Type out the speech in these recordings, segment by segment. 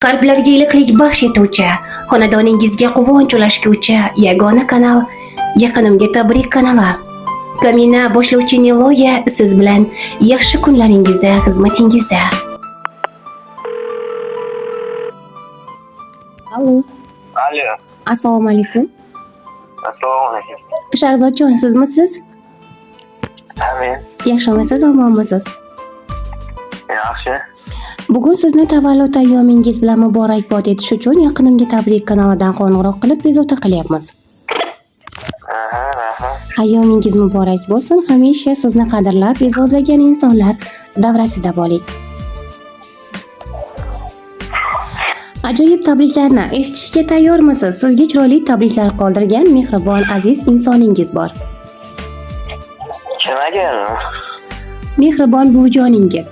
Qalblarga iliqlik baxsh etuvchi, xonadoningizga quvonch ulashguvchi yagona kanal Yaqinimga tabrik kanali. Kamina boshlovchi Niloya siz bilan yaxshi kunlaringizda xizmatingizda. Alo. Alo. Assalomu alaykum. Assalomu alaykum. Shahzodjon sizmisiz? Amin. Yaxshimisiz, omonmisiz? Yaxshi. Bugun sizni tavallud ayyomingiz bilan muborakbod etish uchun Yaqinimga tabrik kanalidan qo'ng'iroq qilib bezovta qilyapmiz. Rahmat. Ayyomingiz muborak bo'lsin. Hamisha sizni qadrlab, e'zozlagan insonlar davrasida bo'ling. Ajoyib tabriklarni eshitishga tayyormisiz? Sizga chiroyli tabriklar qoldirgan mehribon aziz insoningiz bor. Kim ekan? Mehribon buvijoningiz.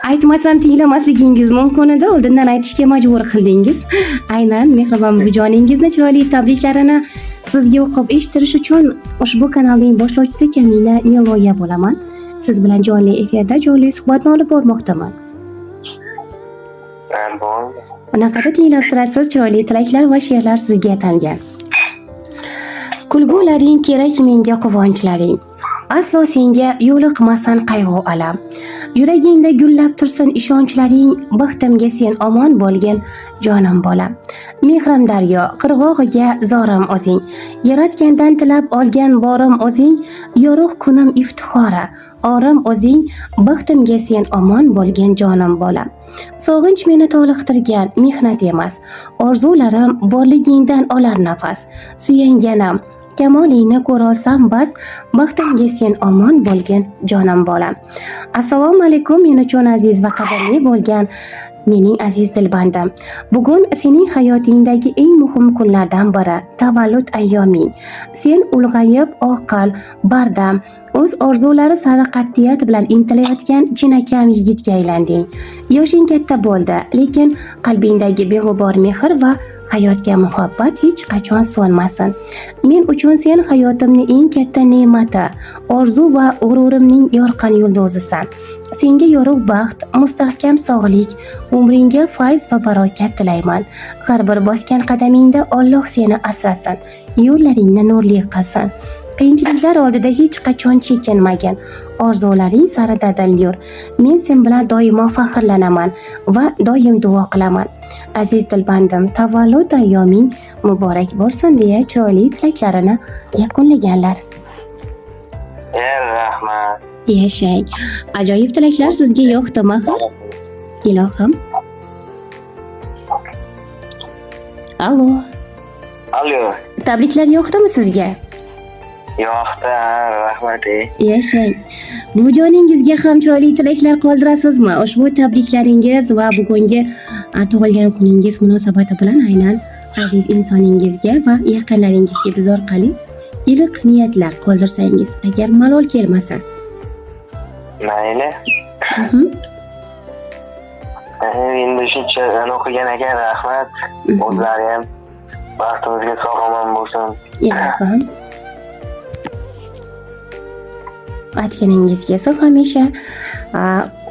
Aytmasam tinglamasligingiz mumkin edi, oldindan aytishga majbur qildingiz. Aynan mehribon buvijoningizni chiroyli tabriklarini sizga o'qib eshittirish uchun ushbu kanalning boshlovchisi Kamina Niloya bo'laman. Siz bilan jonli efirda jonli suhbatni olib bormoqdaman. Bunaqada tinglab turasiz, chiroyli tilaklar va she'rlar sizga atalgan. Kulgularing kerak menga quvonchlaring. Aslo senga yo'liqmasin qayg'u alam. Yuragingda gullab tursin ishonchlaring, baxtimga sen omon bo'lgin jonim bolam. Mehrim daryo, qirg'og'iga zorim o'zing. Yaratgandan tilab olgan borim o'zing, yorug' kunim iftixora, orim o'zing, baxtimga sen omon bo'lgin jonim bolam. Sog'inch meni toliqtirgan mehnat emas, orzularim borligingdan olar nafas. Suyanganim kamolingni ko'rolsam bas, baxtimga sen omon bo'lgin jonim bolam. Assalomu alaykum men uchun aziz va qadrli bo'lgan mening aziz dilbandim. Bugun sening hayotingdagi eng muhim kunlardan biri, tavallud ayyoming. Sen ulg'ayib, oqil, bardam, o'z orzulari sari qat'iyat bilan intilayotgan chinakam yigitga aylanding. Yoshing katta bo'ldi, lekin qalbingdagi beg'ubor mehr va hayotga muhabbat hech qachon so'nmasin. Men uchun sen hayotimning eng katta ne'mati, orzu va g'ururimning yorqin yulduzisan. Senga yorug' baxt, mustahkam sog'lik, umringga fayz va barokat tilayman. Har bir bosgan qadamingda Alloh seni asrasin, yo'llaringni nurli qilsin. Qiyinchiliklar oldida hech qachon chekinmagin. Orzularing sari dadil yur. Men sen bilan doimo faxrlanaman va doim duo qilaman. Aziz dilbandim, tavallud ayyoming muborak bo'lsin deya chiroyli tilaklarini yakunlaganlar. Rahmat. Yashang. Ajoyib tilaklar sizga yoqdimi? Ilohim. Alo. Alo. Tabriklar yoqdimi sizga? Yoqdi, rahmat. Yashang. Buvijoningizga ham chiroyli tilaklar qoldirasizmi? Ushbu tabriklaringiz va bugungi tug'ilgan kuningiz munosabati bilan aynan aziz insoningizga va yaqinlaringizga biz orqali iliq niyatlar qoldirsangiz, agar malol kelmasa. Mayli. Endi shuncha o'qigan ekan, rahmat. O'zlari ham baxtimizga sog'-omon bo'lsin. Ilohim. Aytganingizga esa hamisha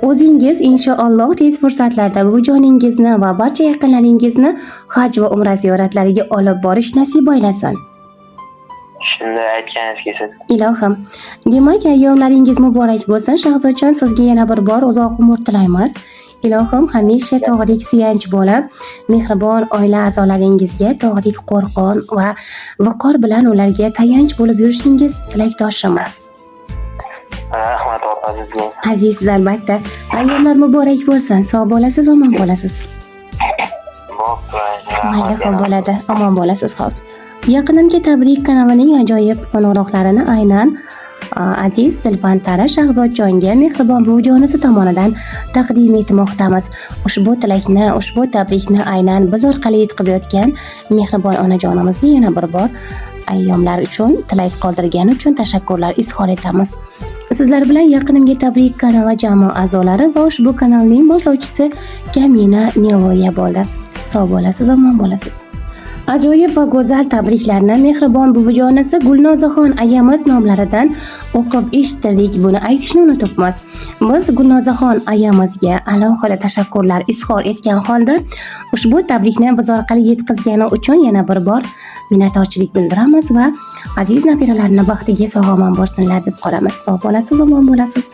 o'zingiz inshaalloh tez fursatlarda buvijoningizni va barcha yaqinlaringizni haj va umra ziyoratlariga olib borish nasib aylasin. Shunday aytganingiz siz. Ilohim. Demak, ayyomlaringiz muborak bo'lsin. Shahzodjon, sizga yana bir bor uzoq umr tilaymiz. Ilohim hamisha tog'dek suyanch bo'lib, mehribon oila a'zolaringizga tog'dek qo'rqon va viqor bilan ularga tayanch bo'lib yurishingiz tilakdoshimiz. Rahmat opa sizga. Aziz albatta. Ayyomlar muborak bo'lsin. Sog' bo'lasiz, omon bo'lasiz. Mayli, xo'p bo'ladi. Omon bo'lasiz, xo'p. Yaqinimga tabrik kanalining ajoyib qo'ng'iroqlarini aynan aziz dilbandlari Shahzodjonga mehribon buvijonisi tomonidan taqdim etmoqdamiz. Ushbu tilakni, ushbu tabrikni aynan biz orqali yetkazayotgan mehribon onajonimizga yana bir bor ayyomlar uchun tilak qoldirgani uchun tashakkurlar izhor etamiz. Sizlar bilan Yaqinimga tabrik kanali jamoa a'zolari va ushbu kanalning boshlovchisi Kamina Niloya bo'ldi. Sog' bo'lasiz, omon bo'lasiz. Ajoyib va go'zal tabriklarni mehribon buvijonisi Gulnozaxon ayamiz nomlaridan o'qib eshittirdik. Buni aytishni unutibmiz. Biz Gulnozaxon ayamizga alohida tashakkurlar izhor etgan holda ushbu tabrikni biz orqali yetkazgani uchun yana bir bor minnatdorchilik bildiramiz va aziz nabiralarni baxtiga sog' omon bo'lsinlar deb qolamiz. Sog' bo'lasiz, omon bo'lasiz.